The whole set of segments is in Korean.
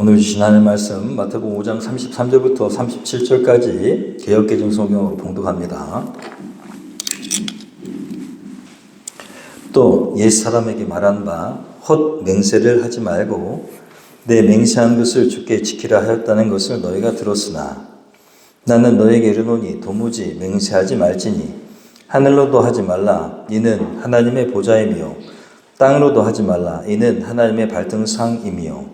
오늘 주신 하나님의 말씀 마태복음 5장 33절부터 37절까지 개역개정 성경으로 봉독합니다. 또 옛사람에게 말한 바 헛 맹세를 하지 말고 내 맹세한 것을 주께 지키라 하였다는 것을 너희가 들었으나 나는 너희에게 이르노니 도무지 맹세하지 말지니 하늘로도 하지 말라 이는 하나님의 보좌이며 땅으로도 하지 말라 이는 하나님의 발등상이며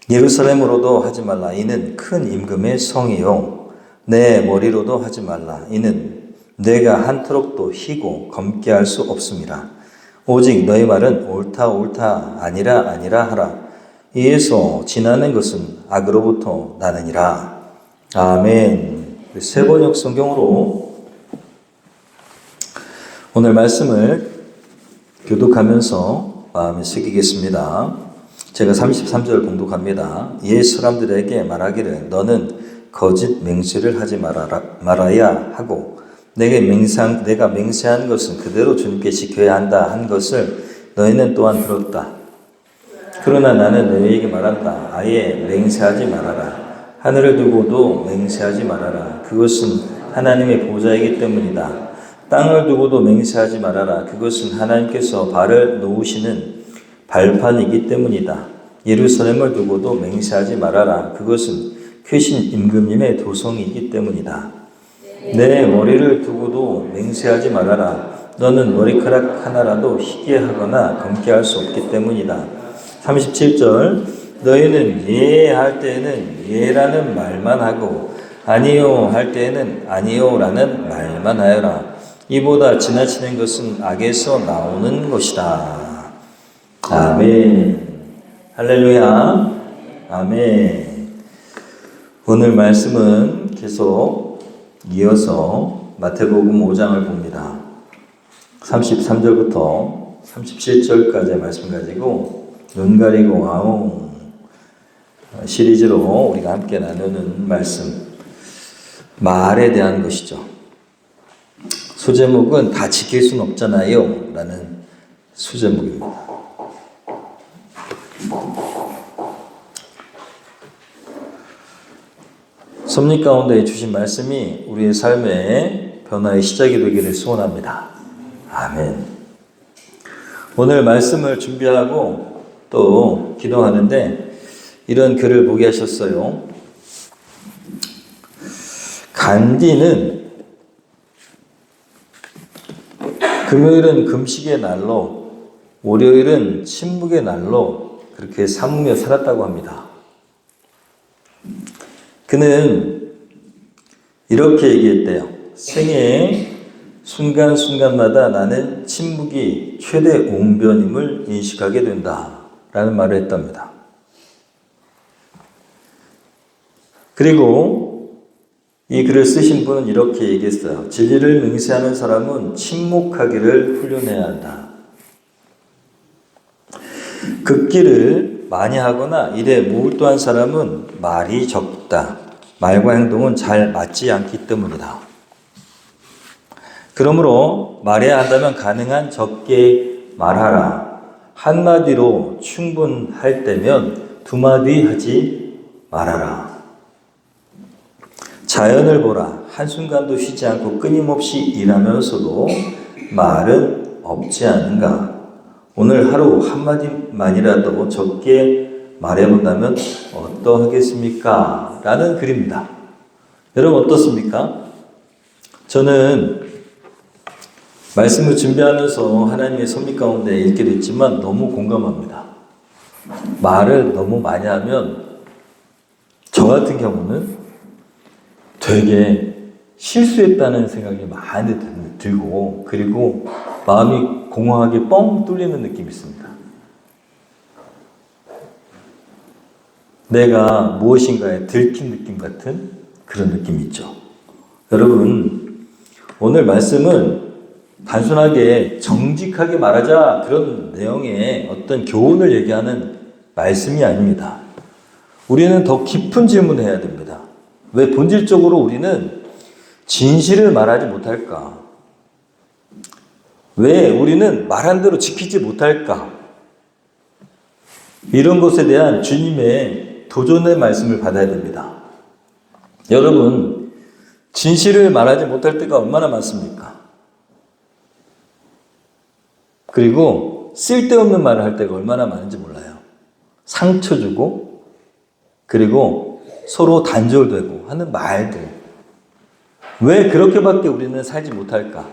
예루살렘으로도 하지 말라 이는 큰 임금의 성이요 내 머리로도 하지 말라 이는 내가 한 트럭도 희고 검게 할 수 없음이라 오직 너희 말은 옳다 아니라 하라 이에서 지나는 것은 악으로부터 나느니라. 아멘. 세 번역 성경으로 오늘 말씀을 교독하면서 마음에 새기겠습니다. 제가 33절 봉독합니다. 옛 사람들에게 말하기를 너는 거짓 맹세를 하지 말아야 하고 내가 맹세한 것은 그대로 주님께 지켜야 한다 한 것을 너희는 또한 들었다. 그러나 나는 너희에게 말한다. 아예 맹세하지 말아라. 하늘을 두고도 맹세하지 말아라. 그것은 하나님의 보좌이기 때문이다. 땅을 두고도 맹세하지 말아라. 그것은 하나님께서 발을 놓으시는 발판이기 때문이다. 예루살렘을 두고도 맹세하지 말아라. 그것은 크신 임금님의 도성이기 때문이다. 내 머리를 두고도 맹세하지 말아라. 너는 머리카락 하나라도 희게 하거나 검게 할 수 없기 때문이다. 37절 너희는 예 할 때에는 예라는 말만 하고 아니요 할 때에는 아니요라는 말만 하여라. 이보다 지나치는 것은 악에서 나오는 것이다. 아멘. 할렐루야. 아멘. 오늘 말씀은 계속 이어서 마태복음 5장을 봅니다. 33절부터 37절까지의 말씀 가지고 눈 가리고 아웅 시리즈로 우리가 함께 나누는 말씀, 말에 대한 것이죠. 소제목은 다 지킬 수는 없잖아요 라는 소제목입니다. 섭리 가운데 주신 말씀이 우리의 삶의 변화의 시작이 되기를 소원합니다. 아멘. 오늘 말씀을 준비하고 또 기도하는데 이런 글을 보게 하셨어요. 간디는 금요일은 금식의 날로 월요일은 침묵의 날로 그렇게 삼으며 살았다고 합니다. 그는 이렇게 얘기했대요. 생애의 순간순간마다 나는 침묵이 최대 웅변임을 인식하게 된다 라는 말을 했답니다. 그리고 이 글을 쓰신 분은 이렇게 얘기했어요. 진리를 맹세하는 사람은 침묵하기를 훈련해야 한다. 긋기를 많이 하거나 일에 몰두한 사람은 말이 적다. 말과 행동은 잘 맞지 않기 때문이다. 그러므로 말해야 한다면 가능한 적게 말하라. 한마디로 충분할 때면 두마디 하지 말아라. 자연을 보라. 한순간도 쉬지 않고 끊임없이 일하면서도 말은 없지 않은가. 오늘 하루 한마디만이라도 적게 말해본다면 어떠하겠습니까? 라는 글입니다. 여러분 어떻습니까? 저는 말씀을 준비하면서 하나님의 섭리 가운데 읽게 됐지만 너무 공감합니다. 말을 너무 많이 하면 저 같은 경우는 되게 실수했다는 생각이 많이 들고 그리고 마음이 공허하게 뻥 뚫리는 느낌이 있습니다. 내가 무엇인가에 들킨 느낌 같은 그런 느낌이 있죠. 여러분 오늘 말씀은 단순하게 정직하게 말하자 그런 내용의 어떤 교훈을 얘기하는 말씀이 아닙니다. 우리는 더 깊은 질문을 해야 됩니다. 왜 본질적으로 우리는 진실을 말하지 못할까? 왜 우리는 말한 대로 지키지 못할까? 이런 것에 대한 주님의 도전의 말씀을 받아야 됩니다. 여러분, 진실을 말하지 못할 때가 얼마나 많습니까? 그리고 쓸데없는 말을 할 때가 얼마나 많은지 몰라요. 상처 주고, 그리고 서로 단절되고 하는 말들. 왜 그렇게밖에 우리는 살지 못할까?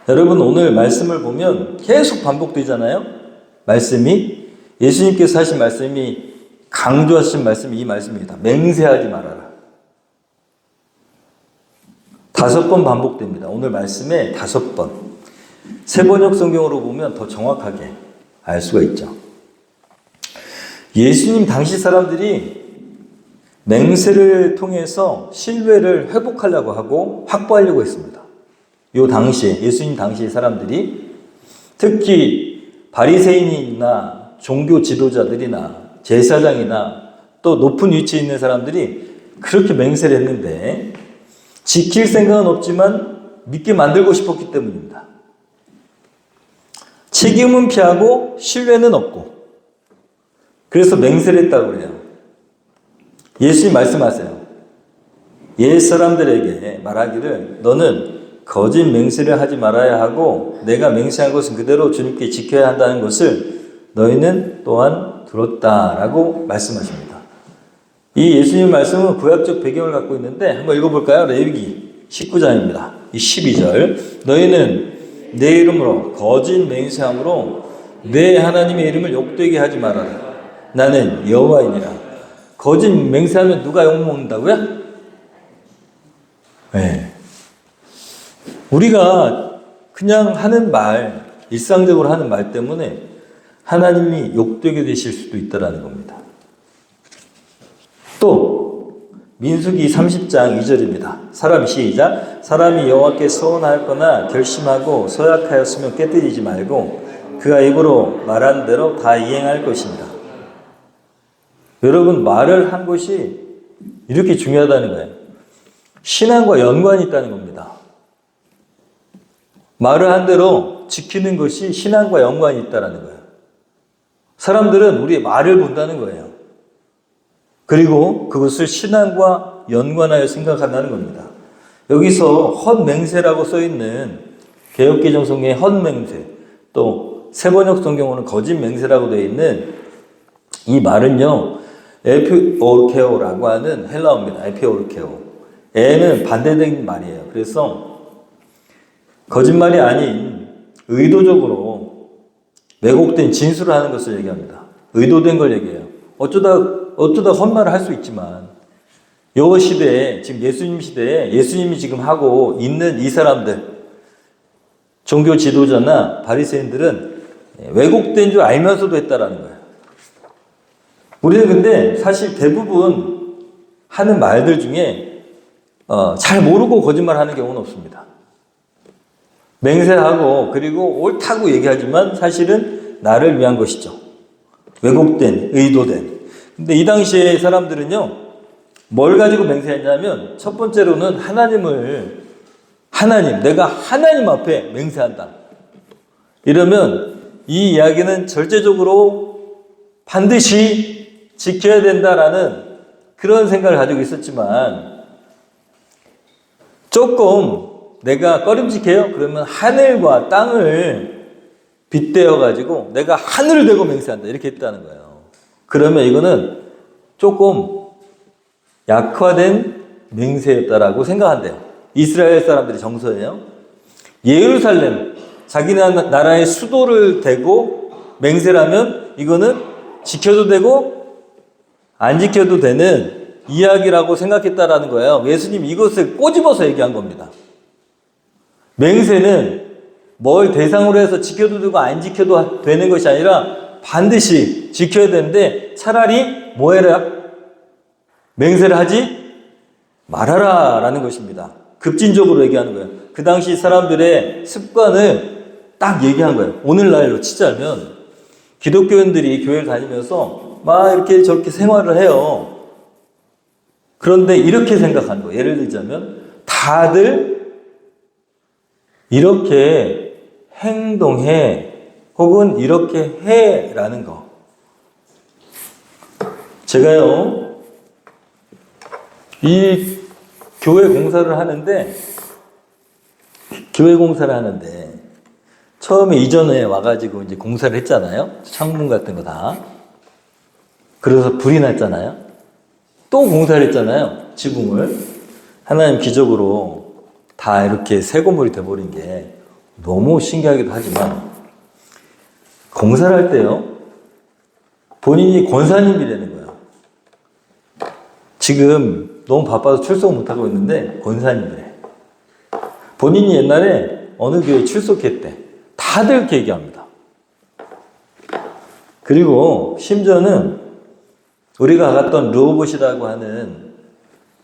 여러분, 오늘 말씀을 보면 계속 반복되잖아요? 말씀이, 예수님께서 하신 말씀이, 강조하신 말씀이 이 말씀입니다. 맹세하지 말아라. 5번 반복됩니다. 오늘 말씀에 5번. 세번역 성경으로 보면 더 정확하게 알 수가 있죠. 예수님 당시 사람들이 맹세를 통해서 신뢰를 회복하려고 하고 확보하려고 했습니다. 요 당시에, 예수님 당시 사람들이 특히 바리새인이나 종교 지도자들이나 제사장이나 또 높은 위치에 있는 사람들이 그렇게 맹세를 했는데 지킬 생각은 없지만 믿게 만들고 싶었기 때문입니다. 책임은 피하고 신뢰는 없고 그래서 맹세를 했다고 그래요. 예수님 말씀하세요. 옛 사람들에게 말하기를 너는 거짓 맹세를 하지 말아야 하고 내가 맹세한 것은 그대로 주님께 지켜야 한다는 것을 너희는 또한 들었다라고 말씀하십니다. 이 예수님 말씀은 구약적 배경을 갖고 있는데 한번 읽어볼까요? 레위기 19장입니다. 이 12절 너희는 내 이름으로 거짓 맹세함으로 내 하나님의 이름을 욕되게 하지 말아라. 나는 여호와이니라. 거짓 맹세하면 누가 욕먹는다고요? 네. 우리가 그냥 하는 말, 일상적으로 하는 말 때문에 하나님이 욕되게 되실 수도 있다는 겁니다. 또 민수기 30장 2절입니다. 시작. 사람이 여호와께 서원하였거나 결심하고 서약하였으면 깨뜨리지 말고 그가 입으로 말한 대로 다 이행할 것입니다. 여러분, 말을 한 것이 이렇게 중요하다는 거예요. 신앙과 연관이 있다는 겁니다. 말을 한 대로 지키는 것이 신앙과 연관이 있다는 거예요. 사람들은 우리의 말을 본다는 거예요. 그리고 그것을 신앙과 연관하여 생각한다는 겁니다. 여기서 헛맹세라고 써있는 개역개정 성경의 헛맹세, 또 세번역 성경으로는 거짓맹세라고 되어 있는 이 말은요, 에피오르케오라고 하는 헬라어입니다. 에피오르케오. 에는 반대된 말이에요. 그래서 거짓말이 아닌 의도적으로 왜곡된 진술을 하는 것을 얘기합니다. 의도된 걸 얘기해요. 어쩌다 헛말을 할 수 있지만 요 시대에, 지금 예수님 시대에 예수님이 지금 하고 있는 이 사람들, 종교 지도자나 바리새인들은 왜곡된 줄 알면서도 했다라는 거예요. 우리는 근데 사실 대부분 하는 말들 중에 잘 모르고 거짓말 하는 경우는 없습니다. 맹세하고 그리고 옳다고 얘기하지만 사실은 나를 위한 것이죠. 왜곡된, 의도된. 근데 이 당시에 사람들은요, 뭘 가지고 맹세했냐면 첫 번째로는 내가 하나님 앞에 맹세한다. 이러면 이 이야기는 절대적으로 반드시 지켜야 된다라는 그런 생각을 가지고 있었지만 조금 내가 꺼림직해요? 그러면 하늘과 땅을 빗대어 가지고 내가 하늘을 대고 맹세한다. 이렇게 했다는 거예요. 그러면 이거는 조금 약화된 맹세였다라고 생각한대요. 이스라엘 사람들의 정서예요. 예루살렘, 자기 나라의 수도를 대고 맹세를 하면 이거는 지켜도 되고 안 지켜도 되는 이야기라고 생각했다라는 거예요. 예수님 이것을 꼬집어서 얘기한 겁니다. 맹세는 뭘 대상으로 해서 지켜도 되고 안 지켜도 되는 것이 아니라 반드시 지켜야 되는데 차라리 뭐 해라? 맹세를 하지 말아라 라는 것입니다. 급진적으로 얘기하는 거예요. 그 당시 사람들의 습관을 딱 얘기한 거예요. 오늘날로 치자면 기독교인들이 교회를 다니면서 막 이렇게 저렇게 생활을 해요. 그런데 이렇게 생각하는 거예요. 예를 들자면 다들 이렇게 행동해 혹은 이렇게 해 라는 거. 제가요, 이 교회 공사를 하는데, 처음에 이전에 와가지고 이제 공사를 했잖아요. 창문 같은 거 다. 그래서 불이 났잖아요. 또 공사를 했잖아요. 지붕을. 하나님 기적으로 다 이렇게 새 건물이 돼버린 게 너무 신기하기도 하지만, 공사를 할 때요, 본인이 권사님이 되는 거예요. 지금 너무 바빠서 출석 못하고 있는데 권사님이래. 본인이 옛날에 어느 교회에 출석했대. 다들 이렇게 얘기합니다. 그리고 심지어는 우리가 갔던 르호봇이라고 하는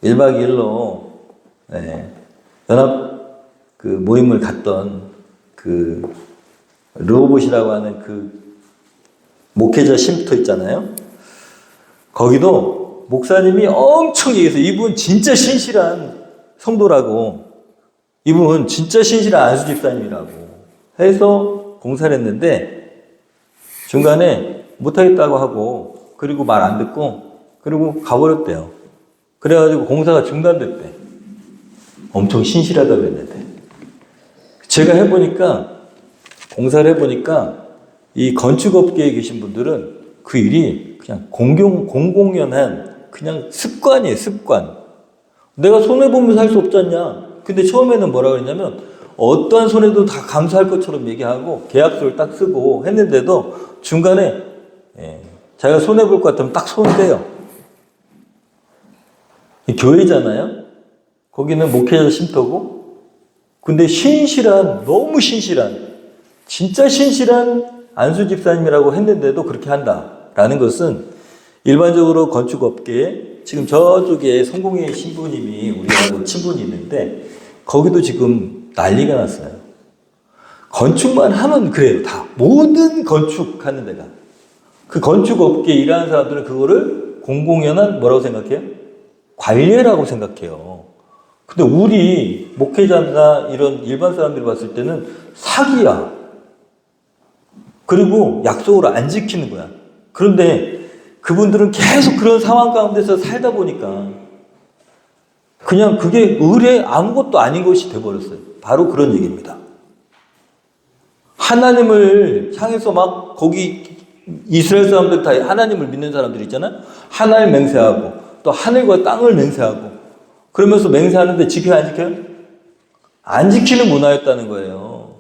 1박 2일로 연합 그 모임을 갔던 그 르호봇이라고 하는 그 목회자 쉼터 있잖아요. 거기도 목사님이 엄청 얘기해서 이분 진짜 신실한 성도라고, 이분 진짜 신실한 안수 집사님이라고 해서 공사를 했는데 중간에 못하겠다고 하고, 그리고 말 안 듣고, 그리고 가버렸대요. 그래가지고 공사가 중단됐대. 엄청 신실하다고 그랬는데. 제가 해보니까, 공사를 해보니까 이 건축업계에 계신 분들은 그 일이 그냥 공공연한 그냥 습관이에요, 습관. 내가 손해보면서 할 수 없지 않냐. 근데 처음에는 뭐라 그랬냐면, 어떠한 손해도 다 감수할 것처럼 얘기하고 계약서를 딱 쓰고 했는데도 중간에 자기가 손해볼 것 같으면 딱 손대요. 교회잖아요. 거기는 목회자 쉼터고, 근데 너무 신실한, 진짜 신실한 안수 집사님이라고 했는데도 그렇게 한다라는 것은 일반적으로 건축업계에 지금 저쪽에 성공의 신부님이 우리하고 친분이 있는데 거기도 지금 난리가 났어요. 건축만 하면 그래요. 다. 모든 건축하는 데가. 그 건축업계에 일하는 사람들은 그거를 공공연한 뭐라고 생각해요? 관례라고 생각해요. 근데 우리 목회자나 이런 일반 사람들이 봤을 때는 사기야. 그리고 약속을 안 지키는 거야. 그런데 그분들은 계속 그런 상황 가운데서 살다 보니까 그냥 그게 의뢰 아무것도 아닌 것이 돼버렸어요. 바로 그런 얘기입니다. 하나님을 향해서 막 거기 이스라엘 사람들 다 하나님을 믿는 사람들 있잖아요. 하나님 맹세하고 또 하늘과 땅을 맹세하고 그러면서 맹세하는데 지켜요, 안 지켜요? 안 지키는 문화였다는 거예요.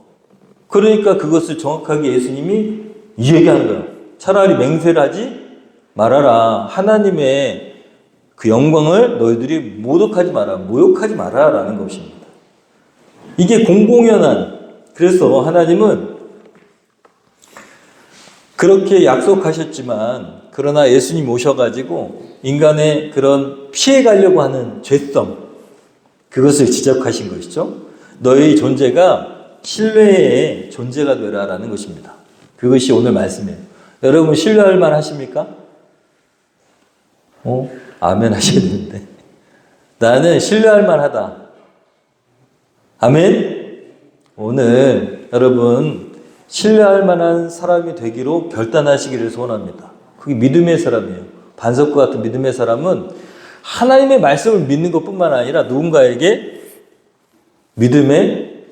그러니까 그것을 정확하게 예수님이 이 얘기하는 거예요. 차라리 맹세를 하지 말아라. 하나님의 그 영광을 너희들이 모독하지 마라. 모욕하지 마라. 라는 것입니다. 이게 공공연한, 그래서 하나님은 그렇게 약속하셨지만, 그러나 예수님 오셔가지고 인간의 그런 피해가려고 하는 죄성, 그것을 지적하신 것이죠. 너희 존재가 신뢰의 존재가 되라라는 것입니다. 그것이 오늘 말씀이에요. 여러분 신뢰할 만 하십니까? 아멘 하셔야 되는데. 나는 신뢰할 만하다. 아멘? 오늘 여러분 신뢰할 만한 사람이 되기로 결단하시기를 소원합니다. 그게 믿음의 사람이에요. 반석과 같은 믿음의 사람은 하나님의 말씀을 믿는 것뿐만 아니라 누군가에게 믿음의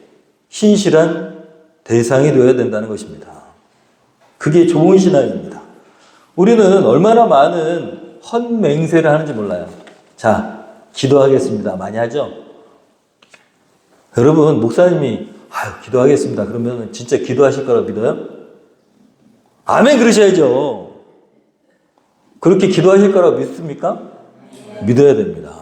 신실한 대상이 되어야 된다는 것입니다. 그게 좋은 신앙입니다. 우리는 얼마나 많은 헛맹세를 하는지 몰라요. 자, 기도하겠습니다. 많이 하죠? 여러분, 목사님이 기도하겠습니다. 그러면 진짜 기도하실 거라고 믿어요? 아멘 그러셔야죠. 그렇게 기도하실 거라고 믿습니까? 믿어야 됩니다.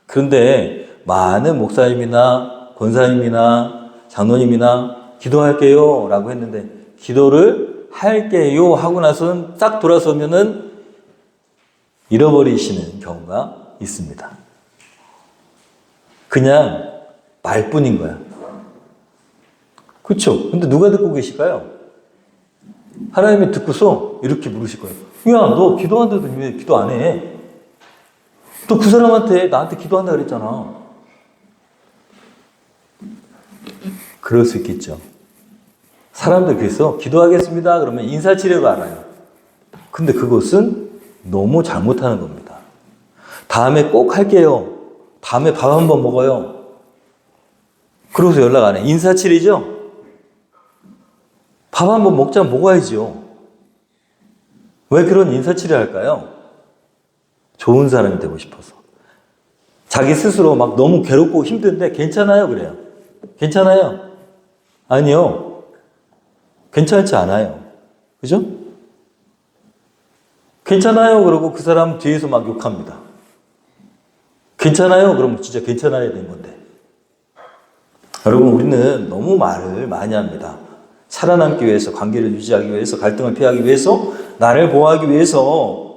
그런데 많은 목사님이나 권사님이나 장로님이나 기도할게요 라고 했는데 기도를 할게요 하고 나서는 딱 돌아서면은 잃어버리시는 경우가 있습니다. 그냥 말뿐인 거야. 그렇죠? 근데 누가 듣고 계실까요? 하나님이 듣고서 이렇게 물으실 거예요. 야, 너 기도한다더니 왜 기도 안 해? 너 그 사람한테 나한테 기도한다 그랬잖아. 그럴 수 있겠죠. 사람들 그래서 기도하겠습니다 그러면 인사치레로 알아요. 근데 그것은 너무 잘못하는 겁니다. 다음에 꼭 할게요. 다음에 밥 한번 먹어요. 그러고서 연락 안 해. 인사치레죠? 밥 한번 먹어야죠. 왜 그런 인사치레 할까요? 좋은 사람이 되고 싶어서. 자기 스스로 막 너무 괴롭고 힘든데 괜찮아요? 그래요. 괜찮아요? 아니요. 괜찮지 않아요. 그죠? 괜찮아요. 그러고 그 사람 뒤에서 막 욕합니다. 괜찮아요? 그러면 진짜 괜찮아야 되는 건데. 여러분, 우리는 너무 말을 많이 합니다. 살아남기 위해서, 관계를 유지하기 위해서, 갈등을 피하기 위해서, 나를 보호하기 위해서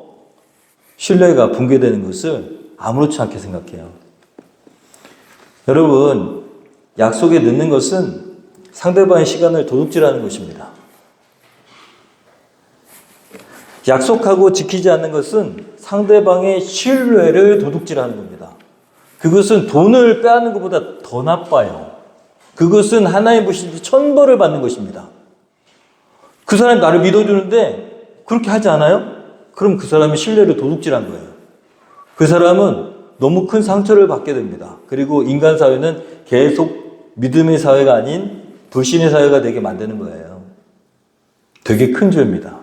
신뢰가 붕괴되는 것을 아무렇지 않게 생각해요. 여러분, 약속에 늦는 것은 상대방의 시간을 도둑질하는 것입니다. 약속하고 지키지 않는 것은 상대방의 신뢰를 도둑질하는 겁니다. 그것은 돈을 빼앗는 것보다 더 나빠요. 그것은 하나님 보시기 천벌을 받는 것입니다. 그 사람이 나를 믿어주는데 그렇게 하지 않아요? 그럼 그 사람이 신뢰를 도둑질한 거예요. 그 사람은 너무 큰 상처를 받게 됩니다. 그리고 인간 사회는 계속 믿음의 사회가 아닌 불신의 사회가 되게 만드는 거예요. 되게 큰 죄입니다.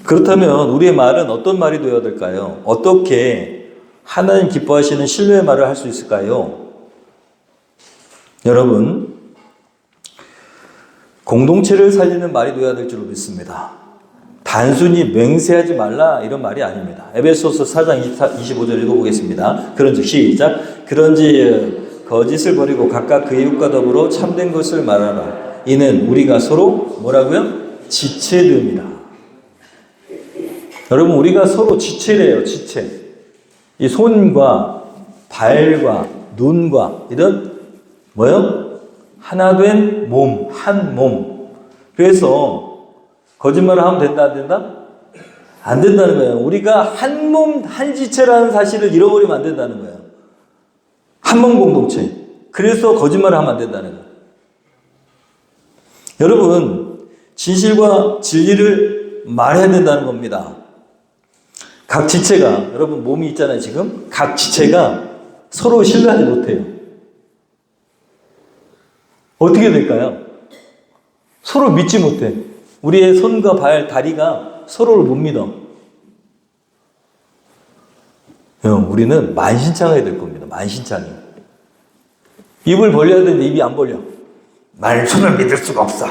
그렇다면 우리의 말은 어떤 말이 되어야 될까요? 어떻게 하나님 기뻐하시는 신뢰의 말을 할 수 있을까요? 여러분, 공동체를 살리는 말이 되어야 될 줄 믿습니다. 단순히 맹세하지 말라 이런 말이 아닙니다. 에베소서 4장 25절 읽어보겠습니다. 그런즉 시작. 그런지 거짓을 버리고 각각 그 이웃과 더불어 참된 것을 말하라. 이는 우리가 서로 뭐라고요? 지체됨이라. 여러분, 우리가 서로 지체래요. 지체. 이 손과 발과 눈과 이런 뭐요? 하나 된 몸, 한 몸. 그래서 거짓말을 하면 된다, 안 된다? 안 된다는 거예요. 우리가 한 몸, 한 지체라는 사실을 잃어버리면 안 된다는 거예요. 한 몸 공동체. 그래서 거짓말을 하면 안 된다는 거예요. 여러분, 진실과 진리를 말해야 된다는 겁니다. 각 지체가, 여러분 몸이 있잖아요, 지금. 각 지체가 서로 신뢰하지 못해요. 어떻게 될까요? 서로 믿지 못해. 우리의 손과 발, 다리가 서로를 못 믿어. 우리는 만신창이 될 겁니다. 만신창이. 입을 벌려야 되는데 입이 안 벌려. 말 손을 믿을 수가 없어.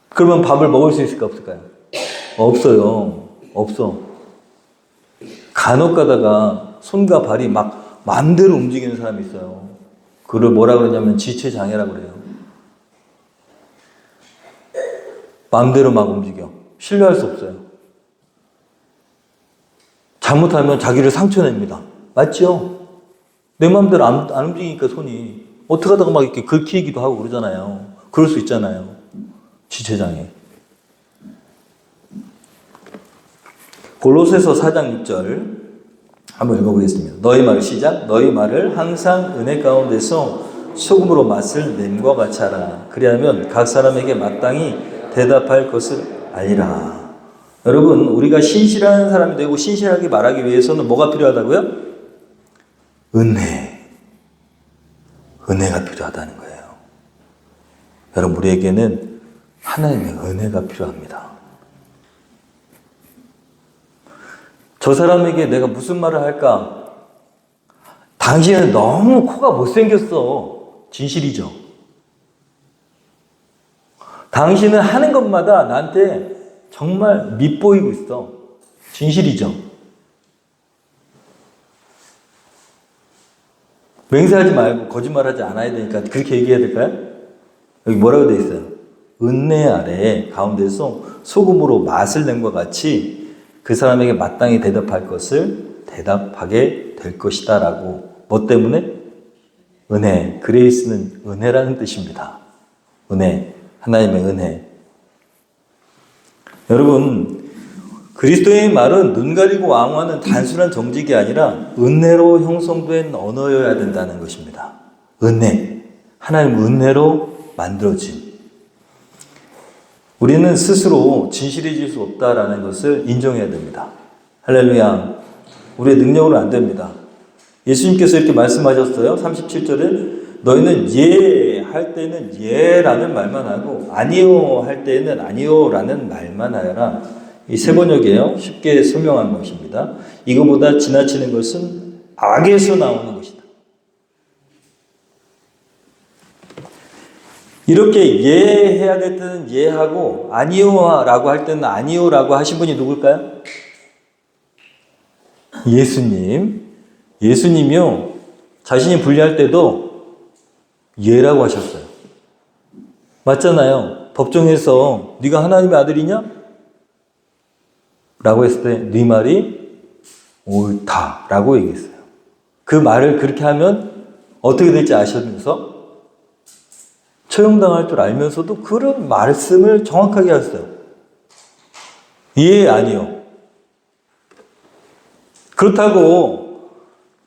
그러면 밥을 먹을 수 있을까 없을까요? 없어요. 없어. 간혹 가다가 손과 발이 막 마음대로 움직이는 사람이 있어요. 그걸 뭐라 그러냐면 지체장애라고 그래요. 마음대로 막 움직여. 신뢰할 수 없어요. 잘못하면 자기를 상처냅니다. 맞죠? 내 마음대로 안 움직이니까 손이. 어떻게 하다가 막 이렇게 긁히기도 하고 그러잖아요. 그럴 수 있잖아요. 지체장애. 골로새서 4장 6절 한번 읽어보겠습니다. 너희 말을 시작. 너희 말을 항상 은혜 가운데서 소금으로 맛을 냄과 같이 하라. 그리하면 각 사람에게 마땅히 대답할 것을 알리라. 여러분, 우리가 신실한 사람이 되고 신실하게 말하기 위해서는 뭐가 필요하다고요? 은혜. 은혜가 필요하다는 거예요. 여러분, 우리에게는 하나님의 은혜가 필요합니다. 저 사람에게 내가 무슨 말을 할까? 당신은 너무 코가 못생겼어. 진실이죠. 당신은 하는 것마다 나한테 정말 밉보이고 있어. 진실이죠. 맹세하지 말고 거짓말하지 않아야 되니까 그렇게 얘기해야 될까요? 여기 뭐라고 되어 있어요? 은혜 아래 가운데서 소금으로 맛을 낸 것 같이 그 사람에게 마땅히 대답할 것을 대답하게 될 것이다 라고. 뭐 때문에? 은혜. 그레이스는 은혜라는 뜻입니다. 은혜. 하나님의 은혜. 여러분, 그리스도의 말은 눈 가리고 왕화는 단순한 정직이 아니라 은혜로 형성된 언어여야 된다는 것입니다. 은혜. 하나님 은혜로 만들어진. 우리는 스스로 진실해질 수 없다라는 것을 인정해야 됩니다. 할렐루야. 우리의 능력으로 안 됩니다. 예수님께서 이렇게 말씀하셨어요. 37절에 너희는 예 할 때는 예라는 말만 하고 아니요 할 때는 아니요라는 말만 하여라. 이 세 번역이에요. 쉽게 설명한 것입니다. 이거보다 지나치는 것은 악에서 나오는 것이다. 이렇게 예 해야 될 때는 예 하고 아니요라고 할 때는 아니요라고 하신 분이 누굴까요? 예수님. 예수님이요. 자신이 분리할 때도 예라고 하셨어요. 맞잖아요. 법정에서 네가 하나님의 아들이냐? 라고 했을 때 네 말이 옳다 라고 얘기했어요. 그 말을 그렇게 하면 어떻게 될지 아시면서 처형당할 줄 알면서도 그런 말씀을 정확하게 하셨어요. 예, 아니요. 그렇다고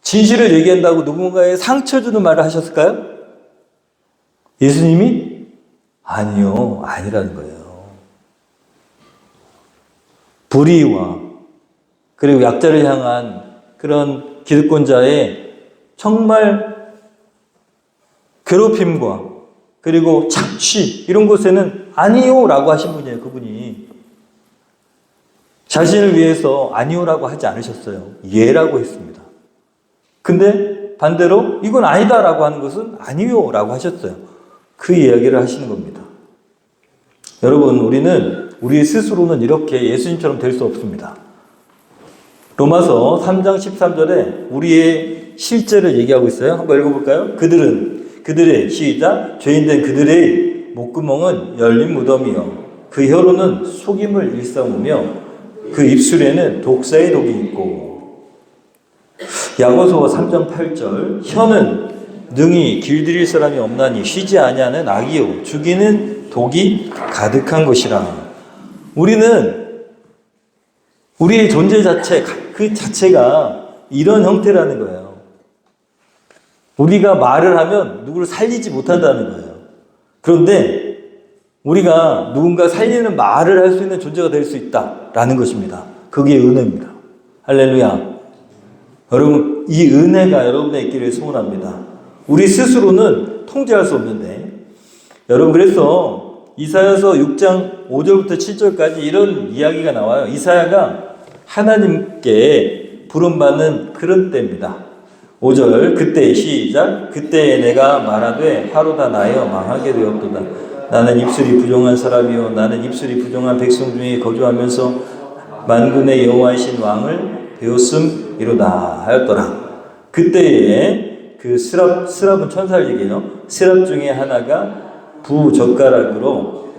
진실을 얘기한다고 누군가에 상처 주는 말을 하셨을까요? 예수님이 아니요, 아니라는 거예요. 불의와 그리고 약자를 향한 그런 기득권자의 정말 괴롭힘과 그리고 착취 이런 것에는 아니요라고 하신 분이에요. 그분이 자신을 위해서 아니요라고 하지 않으셨어요. 예라고 했습니다. 근데 반대로 이건 아니다라고 하는 것은 아니요라고 하셨어요. 그 이야기를 하시는 겁니다. 여러분, 우리는 우리 스스로는 이렇게 예수님처럼 될 수 없습니다. 로마서 3장 13절에 우리의 실제를 얘기하고 있어요. 한번 읽어볼까요? 그들의 시작 죄인된 그들의 목구멍은 열린 무덤이요 그 혀로는 속임을 일삼으며 그 입술에는 독사의 독이 있고. 야고보서 3장 8절 혀는 능히 길들일 사람이 없나니 쉬지 아니하는 악이요 죽이는 독이 가득한 것이라. 우리는 우리의 존재 자체 그 자체가 이런 형태라는 거예요. 우리가 말을 하면 누구를 살리지 못한다는 거예요. 그런데 우리가 누군가 살리는 말을 할 수 있는 존재가 될 수 있다라는 것입니다. 그게 은혜입니다. 할렐루야. 여러분, 이 은혜가 여러분의 있기를 소원합니다. 우리 스스로는 통제할 수 없는데, 여러분, 그래서 이사야서 6장 5절부터 7절까지 이런 이야기가 나와요. 이사야가 하나님께 부름받는 그런 때입니다. 5절 그때 시작 그때 내가 말하되 화로다 나여 망하게 되었도다. 나는 입술이 부정한 사람이요 나는 입술이 부정한 백성 중에 거주하면서 만군의 여호와이신 왕을 배웠음이로다 하였더라. 그때에 그 스랍은 천사를 얘기해요. 스랍 중에 하나가 부젓가락으로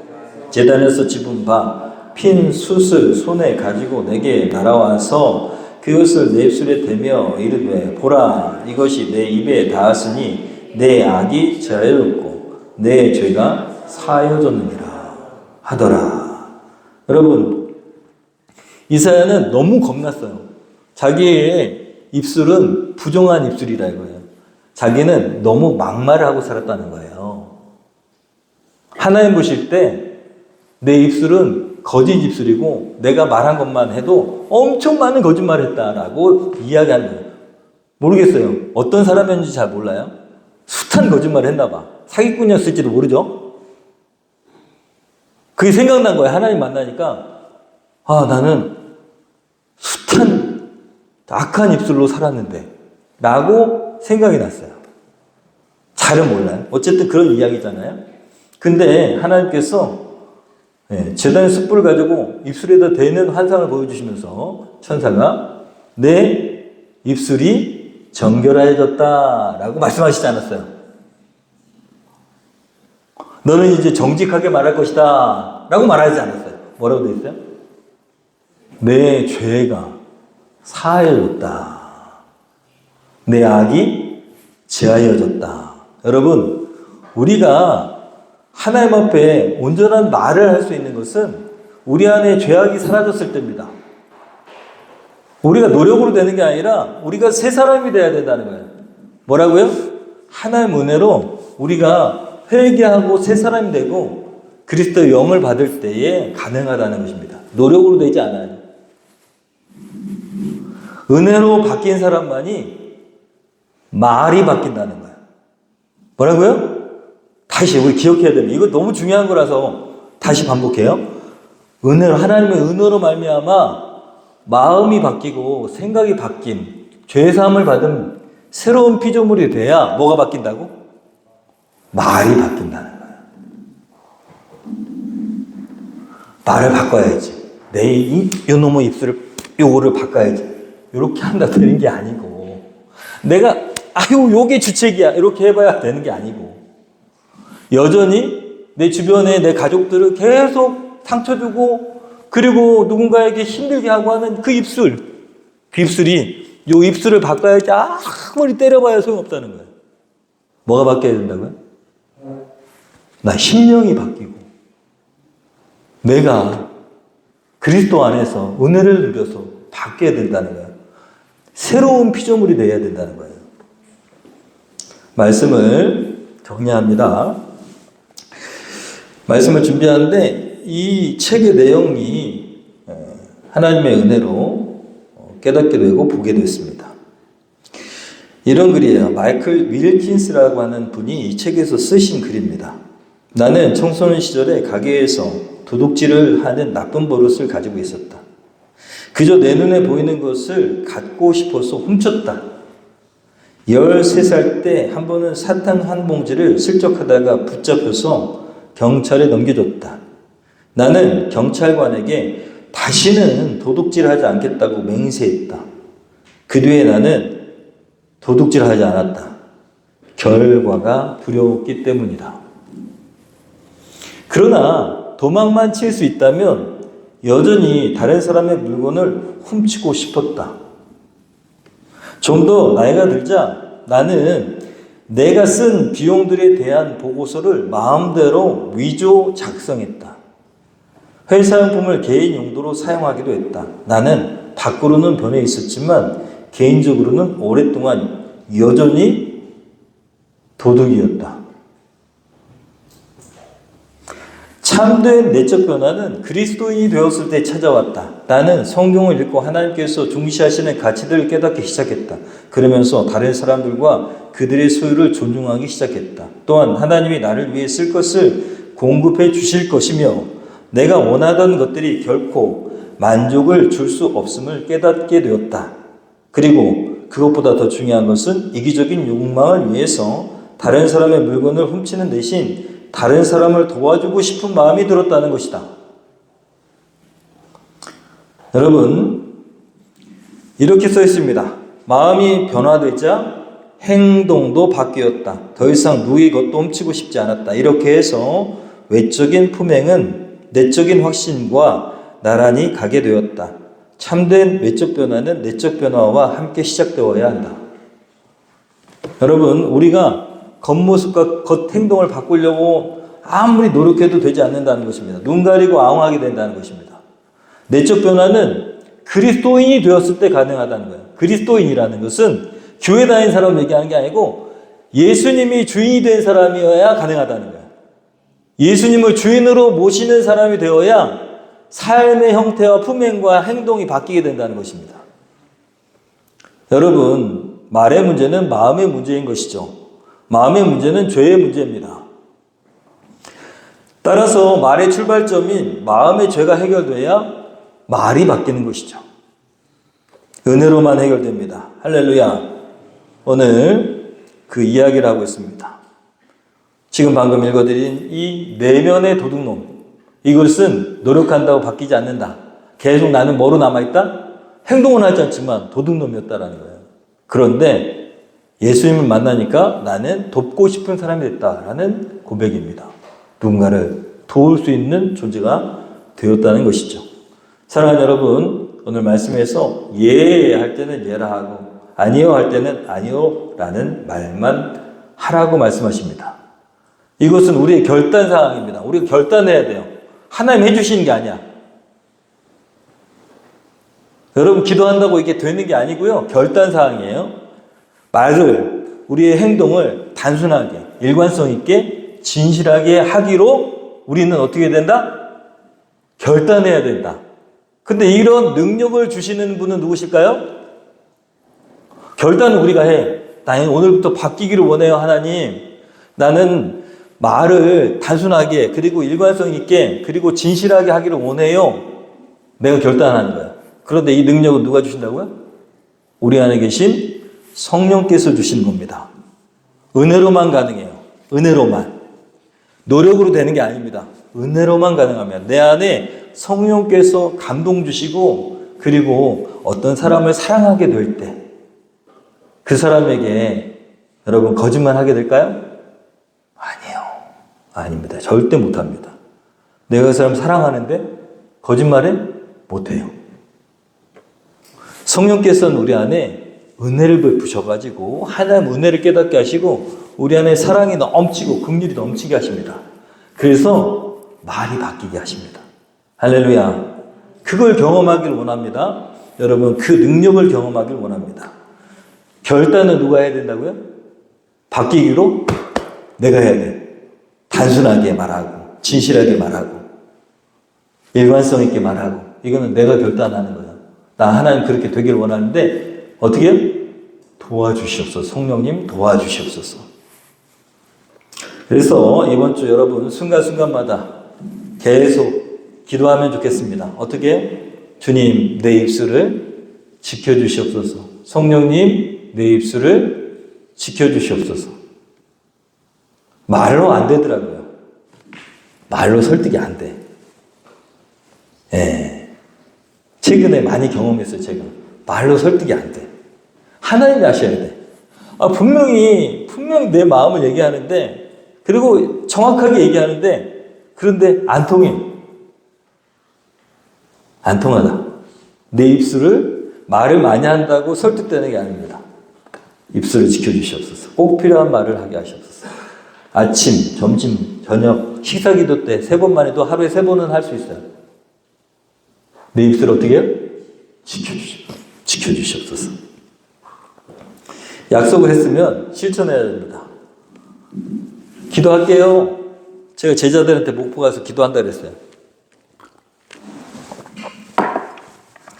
제단에서 집은 바 핀 숯을 손에 가지고 내게 날아와서 그것을 내 입술에 대며 이르되 보라 이것이 내 입에 닿았으니 내 악이 제하여졌고 내 죄가 사하여졌느니라 하더라. 여러분, 이사야는 너무 겁났어요. 자기의 입술은 부정한 입술이라 이거예요. 자기는 너무 막말을 하고 살았다는 거예요. 하나님 보실 때 내 입술은 거짓 입술이고 내가 말한 것만 해도 엄청 많은 거짓말을 했다라고 이야기하는 거예요. 모르겠어요. 어떤 사람이었는지 잘 몰라요. 숱한 거짓말을 했나 봐. 사기꾼이었을지도 모르죠. 그게 생각난 거예요. 하나님 만나니까 나는 숱한 악한 입술로 살았는데 라고 생각이 났어요. 잘은 몰라요. 어쨌든 그런 이야기잖아요. 근데 하나님께서 제단의 숯불을 가지고 입술에다 대는 환상을 보여주시면서 천사가 내 입술이 정결해졌다라고 말씀하시지 않았어요. 너는 이제 정직하게 말할 것이다 라고 말하지 않았어요. 뭐라고 되어 있어요? 내 죄가 사하여졌다. 내 악이 제하여졌다. 여러분, 우리가 하나님 앞에 온전한 말을 할 수 있는 것은 우리 안에 죄악이 사라졌을 때입니다. 우리가 노력으로 되는 게 아니라 우리가 새 사람이 돼야 된다는 거예요. 뭐라고요? 하나님 은혜로 우리가 회개하고 새 사람이 되고 그리스도의 영을 받을 때에 가능하다는 것입니다. 노력으로 되지 않아요. 은혜로 바뀐 사람만이 말이 바뀐다는 거예요. 뭐라고요? 다시 우리 기억해야 됩니다. 이거 너무 중요한 거라서 다시 반복해요. 은혜로, 하나님의 은혜로 말미암아 마음이 바뀌고 생각이 바뀐, 죄사함을 받은 새로운 피조물이 돼야 뭐가 바뀐다고? 말이 바뀐다는 거예요. 말을 바꿔야지. 내 이놈의 입술을 요거를 바꿔야지. 이렇게 한다 되는 게 아니고, 내가 아유 요게 주책이야 이렇게 해봐야 되는 게 아니고, 여전히 내 주변에 내 가족들을 계속 상처 주고, 그리고 누군가에게 힘들게 하고 하는 그 입술이 요 입술을 바꿔야지 아무리 때려봐야 소용없다는 거예요. 뭐가 바뀌어야 된다고요? 나 심령이 바뀌고, 내가 그리스도 안에서 은혜를 누려서 바뀌어야 된다는 거예요. 새로운 피조물이 되어야 된다는 거예요. 말씀을 정리합니다. 말씀을 준비하는데 이 책의 내용이 하나님의 은혜로 깨닫게 되고 보게 됐습니다. 이런 글이에요. 마이클 윌킨스라고 하는 분이 이 책에서 쓰신 글입니다. 나는 청소년 시절에 가게에서 도둑질을 하는 나쁜 버릇을 가지고 있었다. 그저 내 눈에 보이는 것을 갖고 싶어서 훔쳤다. 13살 때 한 번은 사탕 한 봉지를 슬쩍 하다가 붙잡혀서 경찰에 넘겨줬다. 나는 경찰관에게 다시는 도둑질하지 않겠다고 맹세했다. 그 뒤에 나는 도둑질하지 않았다. 결과가 두려웠기 때문이다. 그러나 도망만 칠 수 있다면 여전히 다른 사람의 물건을 훔치고 싶었다. 좀 더 나이가 들자 나는 내가 쓴 비용들에 대한 보고서를 마음대로 위조 작성했다. 회사용품을 개인 용도로 사용하기도 했다. 나는 밖으로는 변해 있었지만 개인적으로는 오랫동안 여전히 도둑이었다. 참된 내적 변화는 그리스도인이 되었을 때 찾아왔다. 나는 성경을 읽고 하나님께서 중시하시는 가치들을 깨닫기 시작했다. 그러면서 다른 사람들과 그들의 소유를 존중하기 시작했다. 또한 하나님이 나를 위해 쓸 것을 공급해 주실 것이며 내가 원하던 것들이 결코 만족을 줄 수 없음을 깨닫게 되었다. 그리고 그것보다 더 중요한 것은 이기적인 욕망을 위해서 다른 사람의 물건을 훔치는 대신 다른 사람을 도와주고 싶은 마음이 들었다는 것이다. 여러분, 이렇게 써 있습니다. 마음이 변화되자 행동도 바뀌었다. 더 이상 누구의 것도 훔치고 싶지 않았다. 이렇게 해서 외적인 품행은 내적인 확신과 나란히 가게 되었다. 참된 외적 변화는 내적 변화와 함께 시작되어야 한다. 여러분, 우리가 겉모습과 겉행동을 바꾸려고 아무리 노력해도 되지 않는다는 것입니다. 눈 가리고 아웅하게 된다는 것입니다. 내적 변화는 그리스도인이 되었을 때 가능하다는 거예요. 그리스도인이라는 것은 교회 다니는 사람 얘기하는 게 아니고 예수님이 주인이 된 사람이어야 가능하다는 거예요. 예수님을 주인으로 모시는 사람이 되어야 삶의 형태와 품행과 행동이 바뀌게 된다는 것입니다. 여러분, 말의 문제는 마음의 문제인 것이죠. 마음의 문제는 죄의 문제입니다. 따라서 말의 출발점인 마음의 죄가 해결돼야 말이 바뀌는 것이죠. 은혜로만 해결됩니다. 할렐루야. 오늘 그 이야기를 하고 있습니다. 지금 방금 읽어드린 이 내면의 도둑놈, 이것은 노력한다고 바뀌지 않는다. 계속 나는 뭐로 남아있다? 행동은 하지 않지만 도둑놈이었다라는 거예요. 그런데 예수님을 만나니까 나는 돕고 싶은 사람이 됐다라는 고백입니다. 누군가를 도울 수 있는 존재가 되었다는 것이죠. 사랑하는 여러분, 오늘 말씀에서 예 할 때는 예라 하고 아니요 할 때는 아니요 라는 말만 하라고 말씀하십니다. 이것은 우리의 결단사항입니다. 우리가 결단해야 돼요. 하나님 해주시는 게 아니야. 여러분, 기도한다고 이게 되는 게 아니고요. 결단사항이에요. 말을, 우리의 행동을 단순하게, 일관성 있게, 진실하게 하기로 우리는 어떻게 된다? 결단해야 된다. 근데 이런 능력을 주시는 분은 누구실까요? 결단은 우리가 해. 나는 오늘부터 바뀌기를 원해요, 하나님. 나는 말을 단순하게 그리고 일관성 있게 그리고 진실하게 하기를 원해요. 내가 결단하는 거야. 그런데 이 능력은 누가 주신다고요? 우리 안에 계신 성령께서 주시는 겁니다. 은혜로만 가능해요. 은혜로만. 노력으로 되는 게 아닙니다. 은혜로만 가능하면 내 안에 성령께서 감동 주시고 그리고 어떤 사람을 사랑하게 될 때 그 사람에게 여러분 거짓말하게 될까요? 아니에요. 아닙니다. 절대 못합니다. 내가 그 사람 사랑하는데 거짓말을 못해요. 성령께서는 우리 안에 은혜를 베푸셔가지고 하나님 은혜를 깨닫게 하시고 우리 안에 사랑이 넘치고 긍휼이 넘치게 하십니다. 그래서 말이 바뀌게 하십니다. 할렐루야. 그걸 경험하길 원합니다. 여러분 그 능력을 경험하길 원합니다. 결단은 누가 해야 된다고요? 바뀌기로 내가 해야 돼. 단순하게 말하고 진실하게 말하고 일관성 있게 말하고 이거는 내가 결단하는 거야. 나 하나님 그렇게 되길 원하는데 어떻게 해요? 도와주시옵소서. 성령님 도와주시옵소서. 그래서 이번 주 여러분 순간순간마다 계속 기도하면 좋겠습니다. 어떻게 해요? 주님 내 입술을 지켜주시옵소서. 성령님 내 입술을 지켜주시옵소서. 말로 안 되더라고요. 말로 설득이 안 돼. 예. 최근에 많이 경험했어요, 제가. 말로 설득이 안 돼. 하나님이 하셔야 돼. 분명히 내 마음을 얘기하는데, 그리고 정확하게 얘기하는데, 그런데 안 통해. 안 통하다. 내 입술을 말을 많이 한다고 설득되는 게 아닙니다. 입술을 지켜주시옵소서. 꼭 필요한 말을 하게 하시옵소서. 아침, 점심, 저녁, 식사 기도 때 3번만 해도 하루에 3번은 할 수 있어요. 내 입술 어떻게 해요? 지켜주시옵소서. 약속을 했으면 실천해야 됩니다. 기도할게요. 제가 제자들한테 목포 가서 기도한다 그랬어요.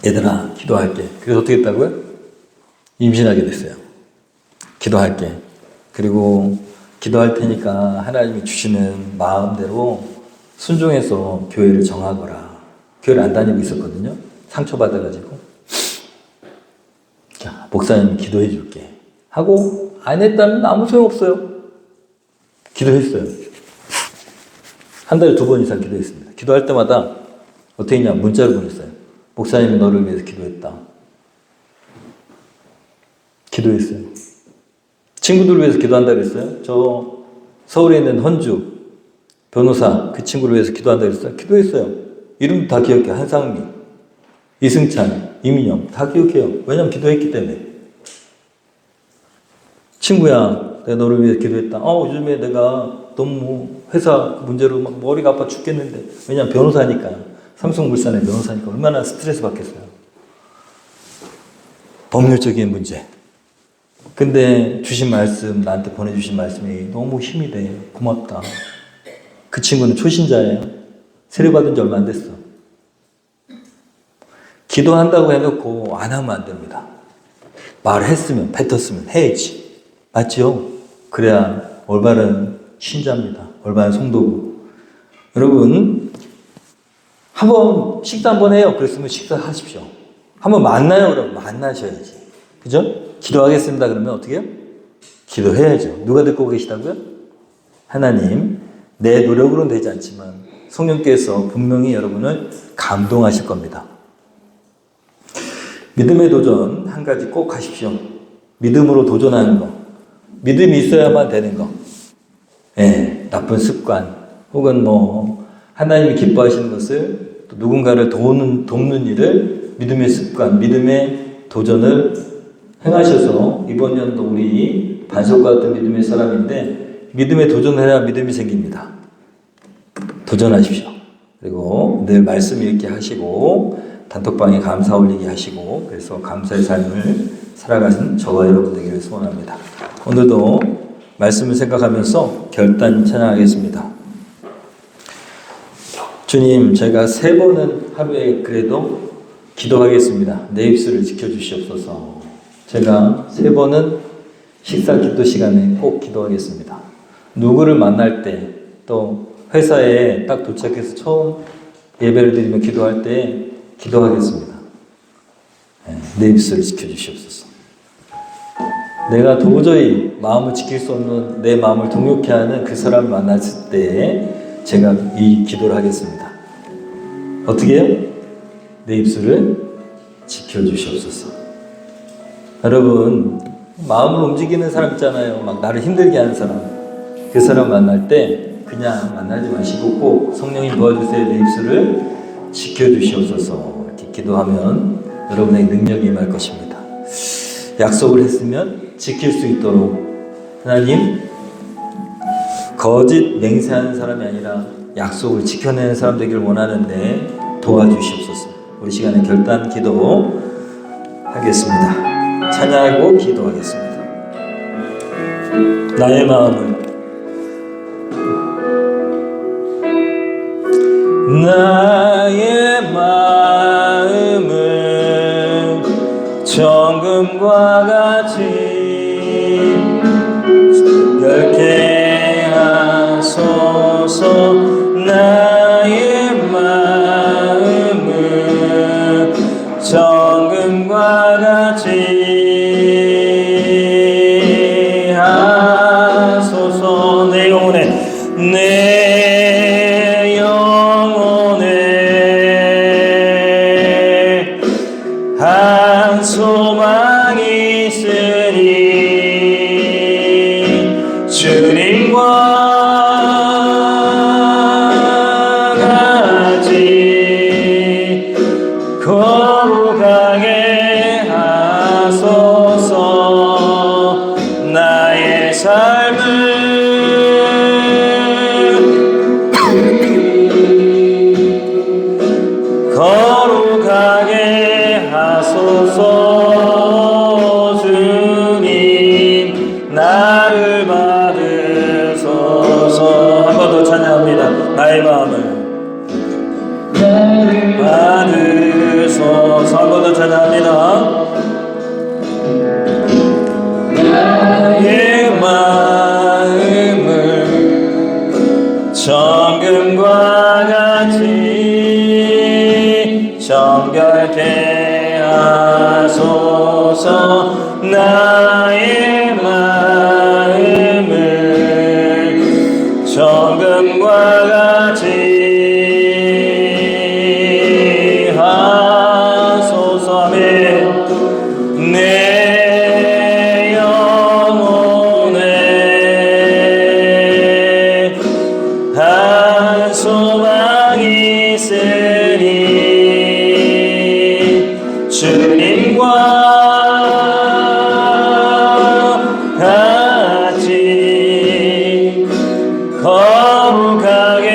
얘들아, 기도할게. 그래서 어떻게 했다고요? 임신하게 됐어요. 기도할게. 그리고 기도할 테니까 하나님이 주시는 마음대로 순종해서 교회를 정하거라. 교회를 안 다니고 있었거든요. 상처받아가지고. 자, 목사님 기도해 줄게. 하고 안 했다면 아무 소용없어요. 기도했어요. 한 달에 2번 이상 기도했습니다. 기도할 때마다 어떻게 했냐 문자를 보냈어요. 목사님이 너를 위해서 기도했다. 기도했어요. 친구들을 위해서 기도한다 그랬어요. 저 서울에 있는 헌주 변호사 그 친구를 위해서 기도한다 그랬어요. 기도했어요. 이름 다 기억해요. 한상미, 이승찬, 이민영 다 기억해요. 왜냐면 기도했기 때문에. 친구야, 내가 너를 위해서 기도했다. 요즘에 내가 너무 회사 문제로 막 머리가 아파 죽겠는데. 왜냐면 변호사니까. 삼성물산의 변호사니까 얼마나 스트레스 받겠어요. 법률적인 문제. 근데 주신 말씀, 나한테 보내주신 말씀이 너무 힘이 돼. 고맙다. 그 친구는 초신자예요. 세례받은 지 얼마 안 됐어. 기도한다고 해놓고 안 하면 안 됩니다. 말했으면, 뱉었으면 해야지. 맞죠? 그래야 올바른 신자입니다. 올바른 성도고. 여러분, 한번 식사 한번 해요. 그랬으면 식사하십시오. 한번 만나요. 그러면 만나셔야지. 그죠? 기도하겠습니다. 그러면 어떻게 해요? 기도해야죠. 누가 듣고 계시다고요? 하나님, 내 노력으로는 되지 않지만 성령께서 분명히 여러분을 감동하실 겁니다. 믿음의 도전 한 가지 꼭 하십시오. 믿음으로 도전하는 거. 믿음이 있어야만 되는 거. 예, 나쁜 습관 혹은 하나님이 기뻐하시는 것을 또 누군가를 돕는 일을 믿음의 습관, 믿음의 도전을 행하셔서 이번 연도 우리 반석과 같은 믿음의 사람인데 믿음에 도전해야 믿음이 생깁니다. 도전하십시오. 그리고 늘 말씀 읽게 하시고 단톡방에 감사 올리게 하시고 그래서 감사의 삶을 살아가는 저와 여러분 되기를 소원합니다. 오늘도 말씀을 생각하면서 결단 찬양하겠습니다. 주님, 제가 3번은 하루에 그래도 기도하겠습니다. 내 입술을 지켜주시옵소서. 제가 3번은 식사 기도 시간에 꼭 기도하겠습니다. 누구를 만날 때, 또 회사에 딱 도착해서 처음 예배를 드리며 기도할 때 기도하겠습니다. 내 입술을 지켜주시옵소서. 내가 도저히 마음을 지킬 수 없는 내 마음을 동요케 하는 그 사람을 만났을 때 제가 이 기도를 하겠습니다. 어떻게 해요? 내 입술을 지켜주시옵소서. 여러분, 마음을 움직이는 사람 있잖아요. 막 나를 힘들게 하는 사람. 그 사람 만날 때 그냥 만나지 마시고 꼭 성령님 도와주세요. 내 입술을 지켜주시옵소서. 이렇게 기도하면 여러분의 능력이 임할 것입니다. 약속을 했으면 지킬 수 있도록 하나님, 거짓 맹세하는 사람이 아니라 약속을 지켜내는 사람 되기를 원하는데 도와주시옵소서. 우리 시간에 결단 기도 하겠습니다. 찬양하고 기도하겠습니다. 나의 마음을 정금과 같이 열게 하소서. 나의 마음을 정금과 같이 하소서. 내 영혼에 한 소망이 있으니 주님과 같이 거룩하게 하소서. 나의 삶을 거룩하게 하소서. 주님, 나를 받으소서. 한 번 더 찬양합니다. 나의 마음을 받으소서. 한 번 더 찬양합니다. 나의 마음을 정금과 같이 정결케 하소서. 나의 마음을 정금과 같이 하소서. 아멘. 내 영혼에 한 소망이 있으니 주님과 같이 거룩하게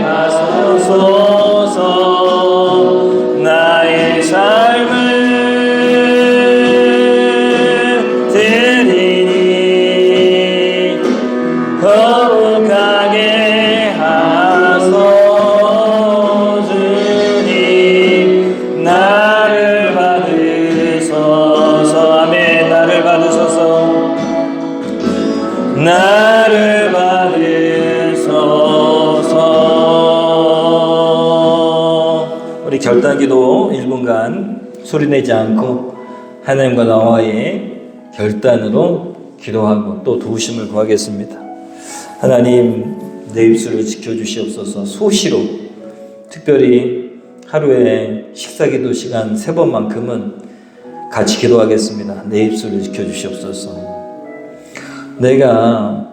하소서. 나의 삶을 드리니 거룩하게 하소서. 주님, 나를 받으소서. 아멘. 나를 받으소서. 나를 받으소서. 우리 결단기도 1분간 소리내지 않고 하나님과 나와의 결단으로 기도하고 또 도우심을 구하겠습니다. 하나님, 내 입술을 지켜주시옵소서. 수시로 특별히 하루에 식사기도 시간 3번만큼은 같이 기도하겠습니다. 내 입술을 지켜주시옵소서. 내가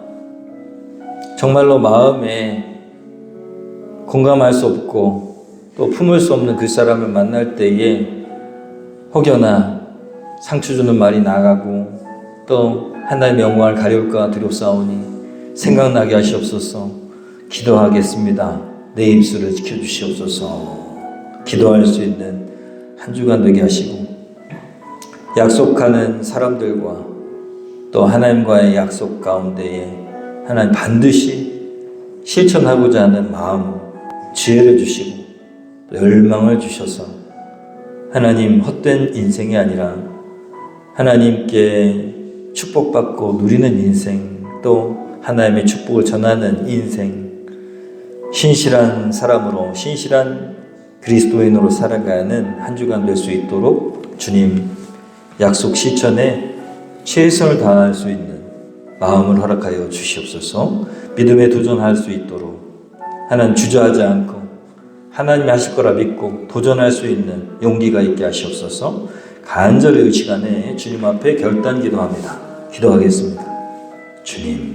정말로 마음에 공감할 수 없고 또 품을 수 없는 그 사람을 만날 때에 혹여나 상처 주는 말이 나가고 또 하나님의 영광을 가려울까 두렵사오니 생각나게 하시옵소서. 기도하겠습니다. 내 입술을 지켜주시옵소서. 기도할 수 있는 한 주간 되게 하시고 약속하는 사람들과 또 하나님과의 약속 가운데에 하나님 반드시 실천하고자 하는 마음 지혜를 주시고 열망을 주셔서 하나님 헛된 인생이 아니라 하나님께 축복받고 누리는 인생, 또 하나님의 축복을 전하는 인생, 신실한 사람으로, 신실한 그리스도인으로 살아가는 한 주간 될 수 있도록 주님 약속 실천에 최선을 다할 수 있는 마음을 허락하여 주시옵소서. 믿음에 도전할 수 있도록 하나님 주저하지 않고 하나님이 하실 거라 믿고 도전할 수 있는 용기가 있게 하시옵소서. 간절히 이 시간에 주님 앞에 결단 기도합니다. 기도하겠습니다. 주님,